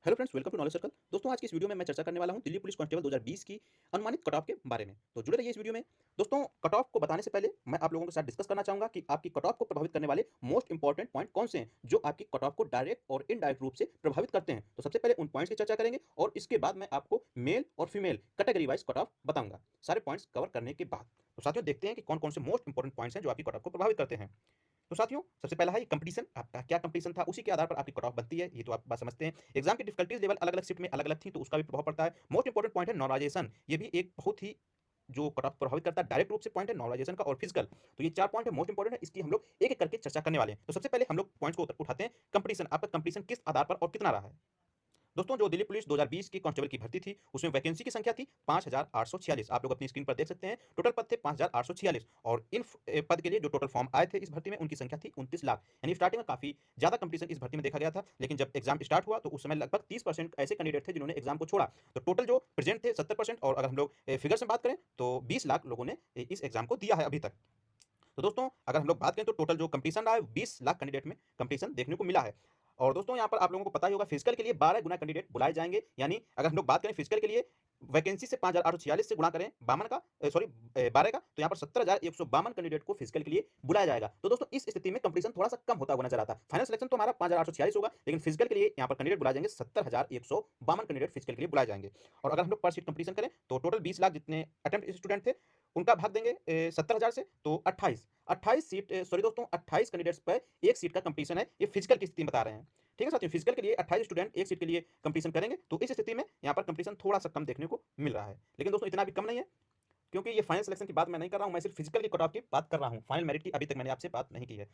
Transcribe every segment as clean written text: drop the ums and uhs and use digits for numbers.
Hello friends, welcome to Knowledge Circle. दोस्तों, आज की इस वीडियो में मैं चर्चा करने वाला हूं दिल्ली पुलिस कांस्टेबल 2020 की अनुमानित कट ऑफ के बारे में। तो जुड़े रहिए इस वीडियो में। दोस्तों, कट ऑफ को बताने से पहले मैं आप लोगों के साथ डिस्कस करना चाहूंगा कि आपकी कट ऑफ को प्रभावित करने वाले मोस्ट इंपॉर्टेंट पॉइंट कौन से हैं जो आपकी कट ऑफ को डायरेक्ट और इनडायरेक्ट रूप से प्रभावित करते हैं। तो सबसे पहले उन पॉइंट्स की चर्चा करेंगे और इसके बाद मैं आपको मेल और female category wise cut off बताऊंगा, सारे पॉइंट्स कवर करने के बाद। तो साथियों, देखते हैं कि कौन कौन से मोस्ट इंपॉर्टेंट पॉइंट्स हैं जो आपकी कट ऑफ को प्रभावित करते हैं। तो साथियों, सबसे पहला है कंपटीशन। आपका क्या कंपटीशन था, उसी के आधार पर आपकी कट ऑफ बनती है। ये तो आप बात समझते हैं। एग्जाम की डिफिकल्टीज लेवल अलग अलग शिफ्ट में अलग अलग थी, तो उसका भी प्रभाव पड़ता है। मोस्ट इंपॉर्टेंट पॉइंट है नॉर्मलाइजेशन। ये भी एक बहुत ही जो कट ऑफ प्रभावित करता है डायरेक्ट रूप से पॉइंट है नॉर्मलाइजेशन का और फिजिकल। तो ये चार पॉइंट है, मोस्ट इंपॉर्टेंट है। इसकी हम लोग एक एक करके चर्चा करने वाले हैं। तो सबसे पहले हम लोग पॉइंट्स को उठाते हैं। कंपटीशन, आपका कंपटीशन किस आधार पर और कितना रहा है। दोस्तों, जो दिल्ली पुलिस 2020 की कांस्टेबल की भर्ती थी, उसमें वैकेंसी की संख्या थी 5846। आप लोग अपनी स्क्रीन पर देख सकते हैं। टोटल पद थे 5846 और इन पद के लिए जो टोटल फॉर्म आए थे इस भर्ती में, उनकी संख्या थी 29 लाख। यानी स्टार्टिंग में काफी ज्यादा कंपटीशन इस भर्ती में देखा गया था, लेकिन जब एग्जाम स्टार्ट हुआ तो उस समय लगभग 30% ऐसे कैंडिडेट थे जिन्होंने एग्जाम को छोड़ा। तो टोटल जो प्रेजेंट थे 70%, और अगर हम लोग फिगर में बात करें तो 20 लाख लोगों ने इस एग्जाम को दिया है अभी तक। तो दोस्तों, अगर हम लोग बात करें तो टोटल जो कंपटीशन रहा है 20 लाख कैंडिडेट में कंपटीशन देखने को मिला है। और दोस्तों, यहाँ पर आप लोगों को पता ही होगा, फिजिकल के लिए 12 गुना कैंडिडेट बुलाए जाएंगे। यानी अगर हम लोग बात करें फिजिकल के लिए, वैकेंसी से 5846 से गुणा करें 52 का, सॉरी 12 का, तो यहाँ पर 17,152 कैंडिडेट को फिजिकल के लिए बुलाया जाएगा। तो दोस्तों, इस स्थिति में कंपटीशन थोड़ा सा कम होता हुआ नजर आता है। फाइनल सिलेक्शन तो हमारा 5846 होगा, लेकिन फिजिकल के लिए यहाँ पर कैंडिडेट बुलाए जाएंगे 17,152 कैंडिडेट फिजिकल के लिए बुलाए जाएंगे। और अगर हम लोग पर सीट कंपटीशन करें तो टोटल 20 लाख जितने अटेम्प्ट स्टूडेंट थे, उनका भाग देंगे 70,000 से, तो 28 सीट, सॉरी दोस्तों, 28 कैंडिडेट्स पर एक सीट का कंपटीशन है। ये फिजिकल की स्थिति बता रहे हैं। ठीक है साथियों, फिजिकल के लिए 28 स्टूडेंट एक सीट के लिए कंपटीशन करेंगे। तो इस स्थिति में यहाँ पर कंपटीशन थोड़ा सा कम देखने को मिल रहा है, लेकिन दोस्तों इतना भी कम नहीं है, क्योंकि ये फाइनल सिलेक्शन की बात मैं नहीं कर रहा हूँ। मैं सिर्फ फिजिकल की कट ऑफ की बात कर रहा हूँ। फाइनल मेरिट की अभी तक मैंने आपसे बात नहीं की है।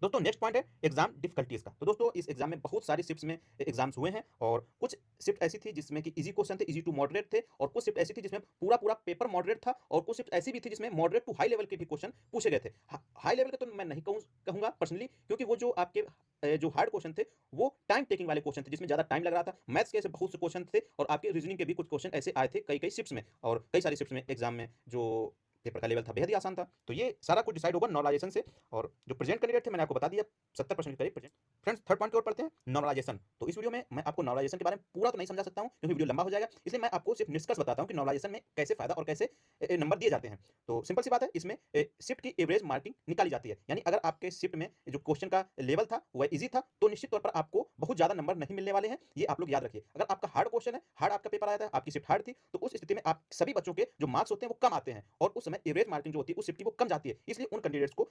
दोस्तों, नेक्स्ट पॉइंट है एग्जाम डिफिकल्टीज का। तो दोस्तों, इस एग्जाम में बहुत सारी शिफ्ट्स में एग्जाम्स हुए हैं, और कुछ शिफ्ट ऐसी थी जिसमें कि इजी क्वेश्चन थे, इजी टू मॉडरेट थे, और कुछ शिफ्ट ऐसी थी जिसमें पूरा पूरा पेपर मॉडरेट था, और कुछ शिफ्ट ऐसी भी थी जिसमें मॉडरेट टू हाई लेवल के भी क्वेश्चन पूछे गए थे। हाई लेवल के तो मैं नहीं कहूंगा पर्सनली, क्योंकि वो जो आपके जो हार्ड क्वेश्चन थे वो टाइम टेकिंग वाले क्वेश्चन थे, जिसमें ज्यादा टाइम लग रहा था। मैथ्स के ऐसे बहुत से क्वेश्चन थे, और आपके रीजनिंग के भी कुछ क्वेश्चन ऐसे आए थे कई कई शिफ्ट्स में, और कई सारी शिफ्ट्स में एग्जाम में जो पेपर का लेवल था बेहद ही आसान था। तो ये सारा कुछ डिसाइड होगा नॉर्मलाइजेशन से। और जो प्रेजेंट कैंडिडेट थे मैंने आपको बता दिया, 70% के करीब प्रेजेंट। फ्रेंड्स, थर्ड पॉइंट की ओर पढ़ते हैं, नॉर्मलाइजेशन। तो इस वीडियो में मैं आपको नॉर्मलाइजेशन के बारे में पूरा तो नहीं समझा सकता हूं, क्योंकि वीडियो लंबा हो जाएगा। इसलिए मैं आपको सिर्फ निष्कर्ष बताता हूं कि नॉर्मलाइजेशन में कैसे फायदा और कैसे नंबर दिए जाते हैं। तो सिंपल सी बात है, इसमें शिफ्ट की एवरेज मार्किंग निकाली जाती है। यानी अगर आपके शिफ्ट में जो क्वेश्चन का लेवल था वह इजी था, तो निश्चित तौर पर आपको बहुत ज्यादा नंबर नहीं मिलने वाले हैं। ये आप लोग याद रखिए। अगर आपका हार्ड क्वेश्चन है, हार्ड आपका पेपर आया था, आपकी शिफ्ट हार्ड थी, तो उस स्थिति में आप सभी बच्चों के जो मार्क्स होते हैं वो कम आते हैं, और उस समय एवरेज मार्किंग जो होती है उस शिफ्ट की वो कम जाती है। इसलिए उन कैंडिडेट्स को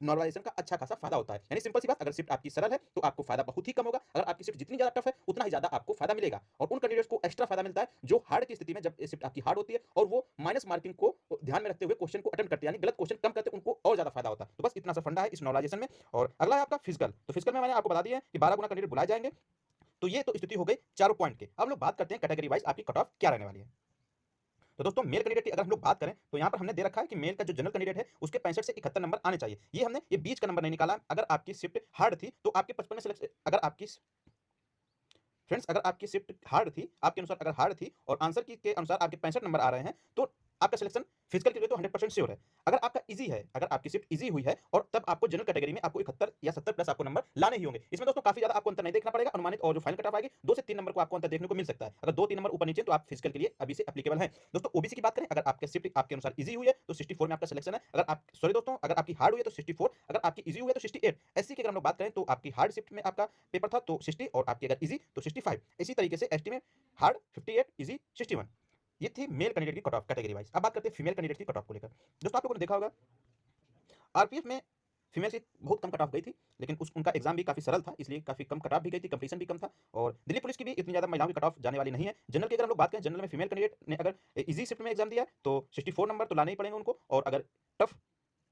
नॉर्मलाइजेशन का अच्छा खासा फायदा होता है। यानी सिंपल सी बात, अगर शिफ्ट आपकी सरल है तो आपको फायदा बहुत ही कम होगा। अगर आपकी शिफ्ट जितनी ज्यादा टफ है उतना ही ज्यादा आपको फायदा मिलेगा। और उन कैंडिडेट्स को एक्स्ट्रा फायदा मिलता है जो हार्ड की स्थिति में, जब शिफ्ट आपकी हार्ड होती है और वो माइनस मार्किंग को ध्यान में रखते हुए क्वेश्चन को अटेम्प्ट करते हैं, यानी गलत क्वेश्चन कम करते हैं, उनको और ज्यादा फायदा होता है। तो बस इतना सा फंडा है इस नॉर्मलाइजेशन में। और अगला है आपका फिजिकल। तो फिजिकल में मैंने आपको बता दिया है कि 12 गुना कैंडिडेट बुलाए जाएंगे। तो ये तो स्थिति हो गई चारों पॉइंट के। अब लोग बात करते हैं कैटेगरी वाइज आपकी कट ऑफ क्या रहने वाली है। तो दोस्तों, मेल कैंडिडेट की अगर हम लोग बात करें तो यहाँ पर हमने दे रखा है कि मेल का जो जनरल कैंडिडेट है उसके 65 से 71 नंबर आने चाहिए। ये हमने ये बीच का नंबर नहीं निकाला। अगर आपकी शिफ्ट हार्ड थी तो आपके 55 में सेलेक्ट, अगर आपकी फ्रेंड्स, अगर आपकी शिफ्ट हार्ड थी, आपके अनुसार अगर हार्ड थी और आंसर की के अनुसार आपके 65 नंबर आ रहे हैं, तो आपका सिलेक्शन फिजिकल के लिए तो 100% श्योर है। अगर आपका इजी है, अगर आपकी शिफ्ट इजी हुई है, और तब आपको जनरल कैटेगरी में आपको 71 या 70 प्लस आपको नंबर लाने ही होंगे। इसमें दोस्तों काफी ज्यादा आपको अंतर नहीं देखना पड़ेगा। अनुमानित और जो फाइनल कट ऑफ आएगी 2 से 3 नंबर को आपको अंतर देखने को मिल सकता है। अगर 2-3 नंबर ऊपर नीचे तो आप फिजिकल के लिए अभी से एप्लीकेबल है। दोस्तों, ओबीसी की बात करें, अगर आपके शिफ्ट आपके अनुसार इजी हुई है तो 64 में आपका सिलेक्शन है। अगर आप, सॉरी दोस्तों, अगर आपकी हार्ड हुई है तो 64, अगर आपकी इजी हुई है तो 68। एससी की अगर हम लोग बात करें तो आपकी हार्ड शिफ्ट में आपका पेपर था तो 60, और आपकी अगर इजी तो 65। इसी तरीके से एसटी में हार्ड 58, इजी 61। ये थी मेल कैंडिडेट की कट ऑफ कैटेगरी वाइज। अब बात करते हैं फीमेल कैंडिडेट की कट ऑफ को लेकर। दोस्तों, आप लोगों ने देखा होगा आरपीएफ में फीमेल की बहुत कम कट ऑफ गई थी, लेकिन उनका एग्जाम भी काफी सरल था, इसलिए काफी कम कट ऑफ भी गई थी, कंपटीशन भी कम था। और दिल्ली पुलिस की भी इतनी ज्यादा महिलाओं की कट ऑफ जाने वाली नहीं है। जनरल की अगर हम लोग बात करें, जनरल में फीमेल कैंडिडेट ने अगर इजी शिफ्ट में एग्जाम दिया तो 64 नंबर तो लाने ही पड़ेंगे उनको, और अगर टफ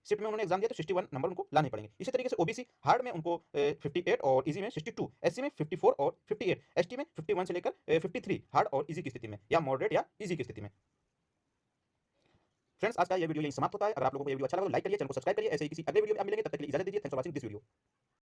शिफ्ट में उन्होंने एग्जाम दिया तो 61 नंबर उनको लाने पड़ेंगे। इसी तरीके से ओबीसी हार्ड में उनको 58 और इजी में 62, एससी में 54 और 58, एसटी में 51 से लेकर 53 हार्ड और इजी की स्थिति में, या मॉडरेट या इजी की स्थिति में। फ्रेंड्स, आज का ये वीडियो यहीं समाप्त होता है। अगर आप लोगों को ये वीडियो अच्छा लगा तो लाइक करिए, चैनल को सब्सक्राइब करिए। ऐसे ही किसी अगले वीडियो में आप मिलेंगे, तब तक के लिए इजाजत दीजिए। Thanks for watching this video.